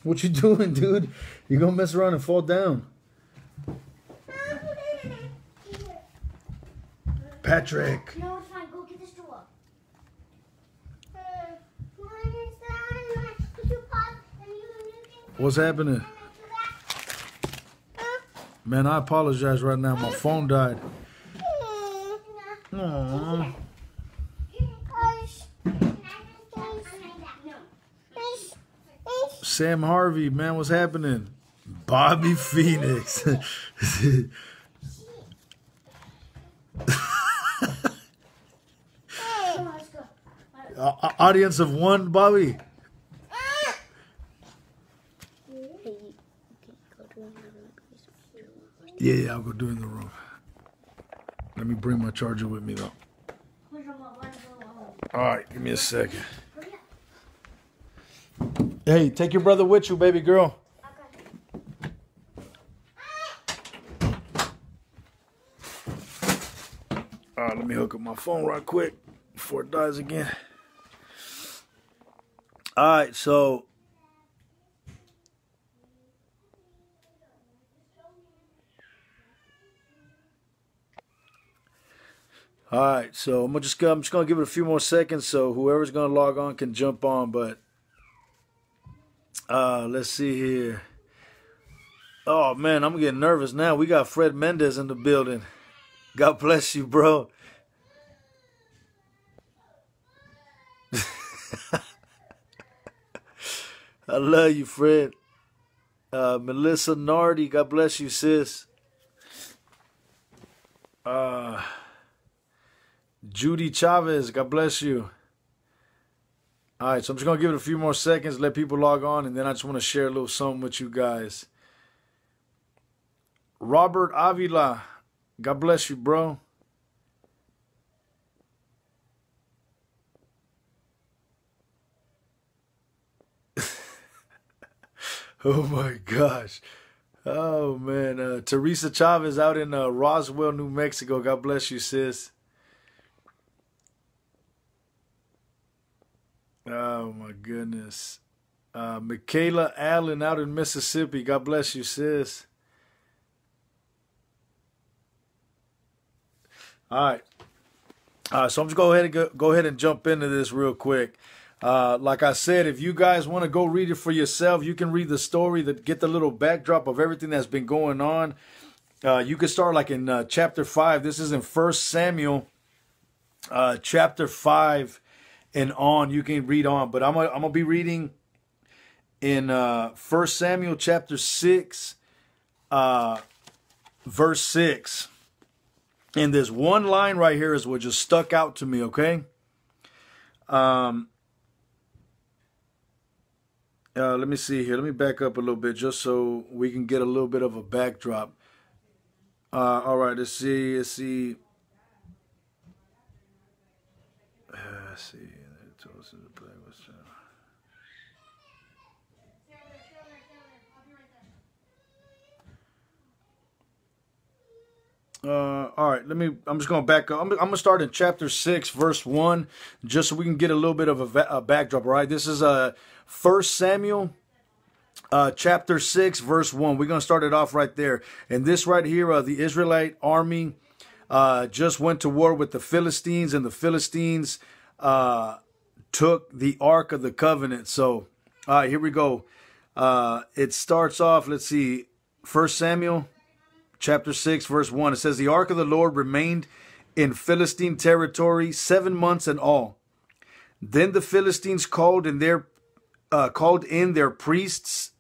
What you doing, dude? You're gonna mess around and fall down. Patrick. No, it's fine. Go get the stool. What's happening? Man, I apologize right now. My phone died. Aww. Sam Harvey, man, what's happening? Bobby Phoenix. Audience of one, Bobby. Yeah, I'll go do it in the room. Let me bring my charger with me, though. All right, give me a second. Hey, take your brother with you, baby girl. All right, let me hook up my phone right quick before it dies again. All right, so I'm just gonna give it a few more seconds so whoever's gonna log on can jump on. But let's see here. Oh man, I'm getting nervous now. We got Fred Mendez in the building. God bless you, bro. I love you, Fred. Melissa Nardi, God bless you, sis. Judy Chavez, God bless you. All right, so I'm just going to give it a few more seconds, let people log on, and then I just want to share a little something with you guys. Robert Avila, God bless you, bro. Oh, my gosh. Oh, man. Teresa Chavez out in Roswell, New Mexico. God bless you, sis. Oh, my goodness. Michaela Allen out in Mississippi. God bless you, sis. All right. So I'm just go ahead and jump into this real quick. Like I said, if you guys want to go read it for yourself, you can read the story, get the little backdrop of everything that's been going on. You can start like in chapter 5. This is in 1 Samuel chapter 5 and on. You can read on, but I'm gonna be reading in 1 Samuel chapter 6, verse 6. And this one line right here is what just stuck out to me, okay? Let me see here. Let me back up a little bit just so we can get a little bit of a backdrop. All right, let's see. Let's see. All right, I'm just going to back up. I'm going to start in chapter 6, verse 1, just so we can get a little bit of a backdrop, all right? This is 1 Samuel chapter 6, verse 1. We're going to start it off right there. And this right here, the Israelite army just went to war with the Philistines, and the Philistines took the Ark of the Covenant. So, all right, here we go. It starts off, let's see, 1 Samuel chapter 6, verse 1. It says, the Ark of the Lord remained in Philistine territory 7 months in all. Then the Philistines called in their priests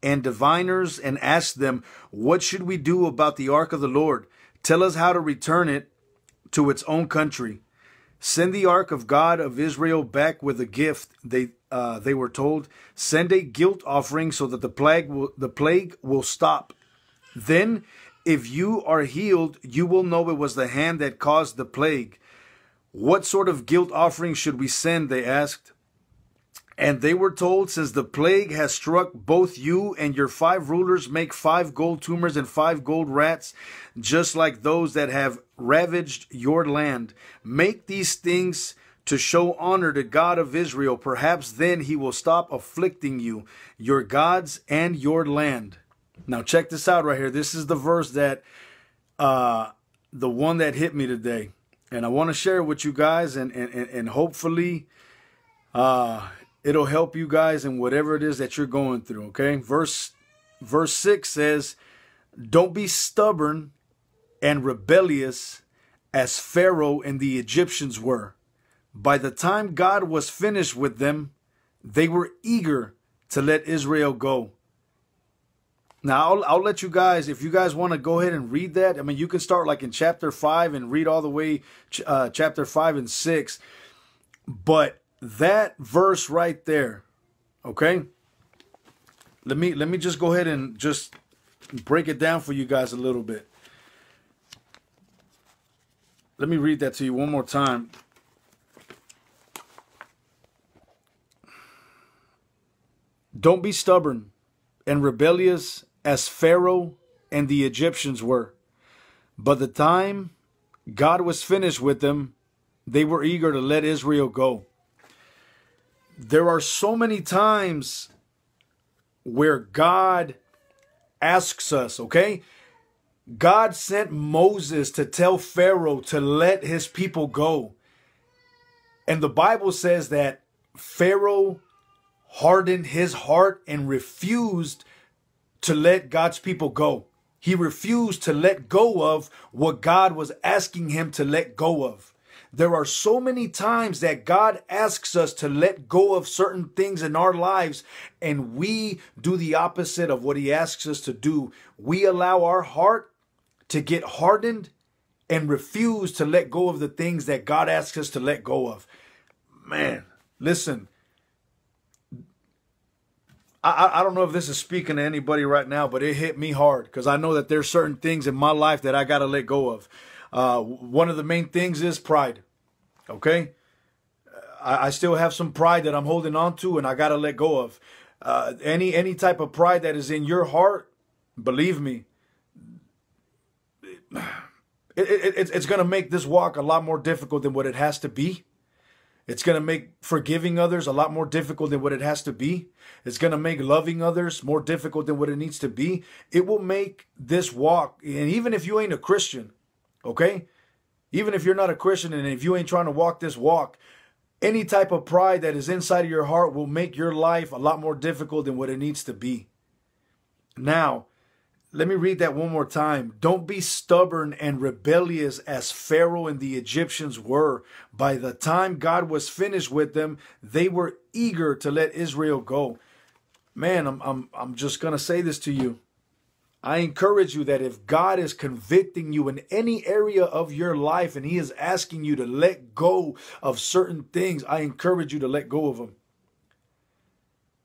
and diviners and asked them, what should we do about the Ark of the Lord? Tell us how to return it to its own country. Send the Ark of God of Israel back with a gift. They were told. Send a guilt offering so that the plague will stop. Then, if you are healed, you will know it was the hand that caused the plague. What sort of guilt offering should we send? They asked. And they were told, since the plague has struck both you and your 5 rulers, make 5 gold tumors and 5 gold rats, just like those that have ravaged your land. Make these things to show honor to God of Israel. Perhaps then he will stop afflicting you, your gods, and your land. Now check this out right here. This is the verse that, the one that hit me today. And I want to share it with you guys, and hopefully it'll help you guys in whatever it is that you're going through, okay? Verse 6 says, don't be stubborn and rebellious as Pharaoh and the Egyptians were. By the time God was finished with them, they were eager to let Israel go. Now, I'll let you guys, if you guys want to go ahead and read that, I mean, you can start like in chapter 5 and read all the way chapter 5 and 6. But that verse right there, okay? Let me just go ahead and just break it down for you guys a little bit. Let me read that to you one more time. Don't be stubborn and rebellious as Pharaoh and the Egyptians were. But the time God was finished with them, they were eager to let Israel go. There are so many times where God asks us, okay? God sent Moses to tell Pharaoh to let his people go. And the Bible says that Pharaoh hardened his heart and refused to let God's people go. He refused to let go of what God was asking him to let go of. There are so many times that God asks us to let go of certain things in our lives, and we do the opposite of what he asks us to do. We allow our heart to get hardened and refuse to let go of the things that God asks us to let go of. Man, listen, I don't know if this is speaking to anybody right now, but it hit me hard because I know that there's certain things in my life that I got to let go of. One of the main things is pride. Okay? I still have some pride that I'm holding on to, and I got to let go of. Any type of pride that is in your heart, believe me, it's going to make this walk a lot more difficult than what it has to be. It's going to make forgiving others a lot more difficult than what it has to be. It's going to make loving others more difficult than what it needs to be. It will make this walk, and even if you ain't a Christian, okay? Even if you're not a Christian and if you ain't trying to walk this walk, any type of pride that is inside of your heart will make your life a lot more difficult than what it needs to be. Now, let me read that one more time. Don't be stubborn and rebellious as Pharaoh and the Egyptians were. By the time God was finished with them, they were eager to let Israel go. Man, I'm just going to say this to you. I encourage you that if God is convicting you in any area of your life and he is asking you to let go of certain things, I encourage you to let go of them.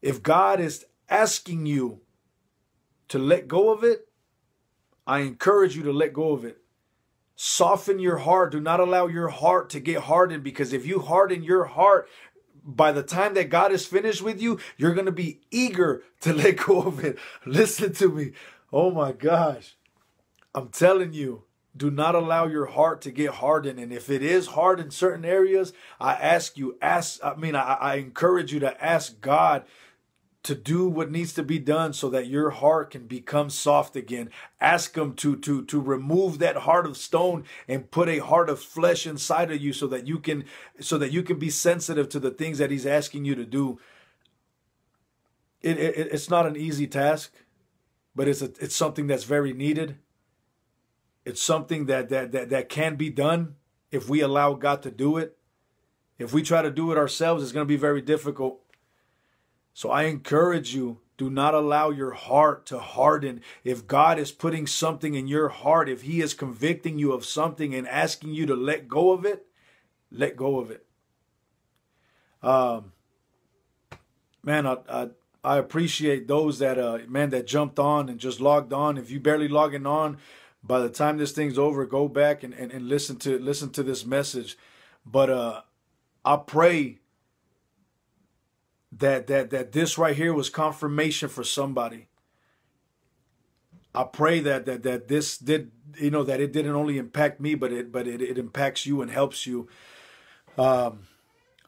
If God is asking you to let go of it, I encourage you to let go of it. Soften your heart. Do not allow your heart to get hardened, because if you harden your heart, by the time that God is finished with you, you're going to be eager to let go of it. Listen to me. Oh my gosh. I'm telling you, do not allow your heart to get hardened. And if it is hard in certain areas, I encourage you to ask God to do what needs to be done so that your heart can become soft again. Ask him to remove that heart of stone and put a heart of flesh inside of you so that you can be sensitive to the things that he's asking you to do. It's not an easy task, but it's something that's very needed. It's something that can be done if we allow God to do it. If we try to do it ourselves, it's going to be very difficult. So I encourage you, do not allow your heart to harden. If God is putting something in your heart, if he is convicting you of something and asking you to let go of it, let go of it. Man, I appreciate those that that jumped on and just logged on. If you barely logging on, by the time this thing's over, go back and listen to this message. But I pray that this right here was confirmation for somebody. I pray that this did, that it didn't only impact me, but it impacts you and helps you.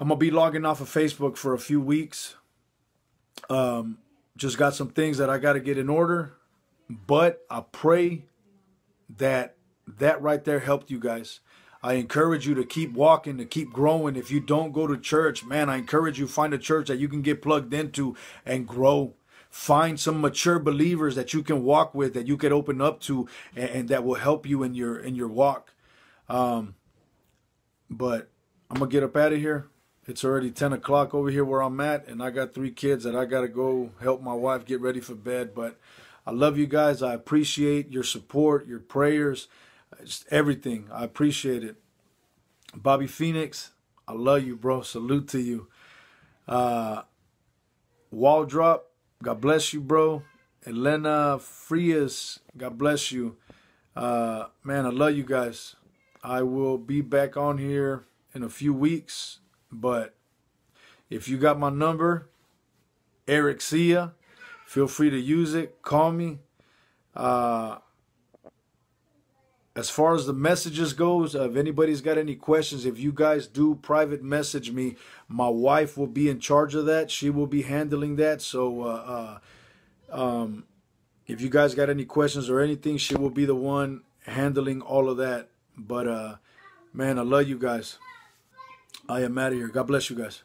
I'm going to be logging off of Facebook for a few weeks. Just got some things that I got to get in order. But I pray that right there helped you guys. I encourage you to keep walking, to keep growing. If you don't go to church, man, I encourage you, find a church that you can get plugged into and grow. Find some mature believers that you can walk with, that you can open up to, and that will help you in your walk. But I'm going to get up out of here. It's already 10 o'clock over here where I'm at, and I got 3 kids that I got to go help my wife get ready for bed. But I love you guys. I appreciate your support, your prayers, just everything. I appreciate it. Bobby Phoenix, I love you, bro. Salute to you. Wall Drop, God bless you, bro. Elena Frias, God bless you. Man, I love you guys. I will be back on here in a few weeks. But if you got my number, Eric Sia, feel free to use it. Call me. As far as the messages goes, if anybody's got any questions, if you guys do private message me, my wife will be in charge of that. She will be handling that. So if you guys got any questions or anything, she will be the one handling all of that. But man, I love you guys. I am out of here. God bless you guys.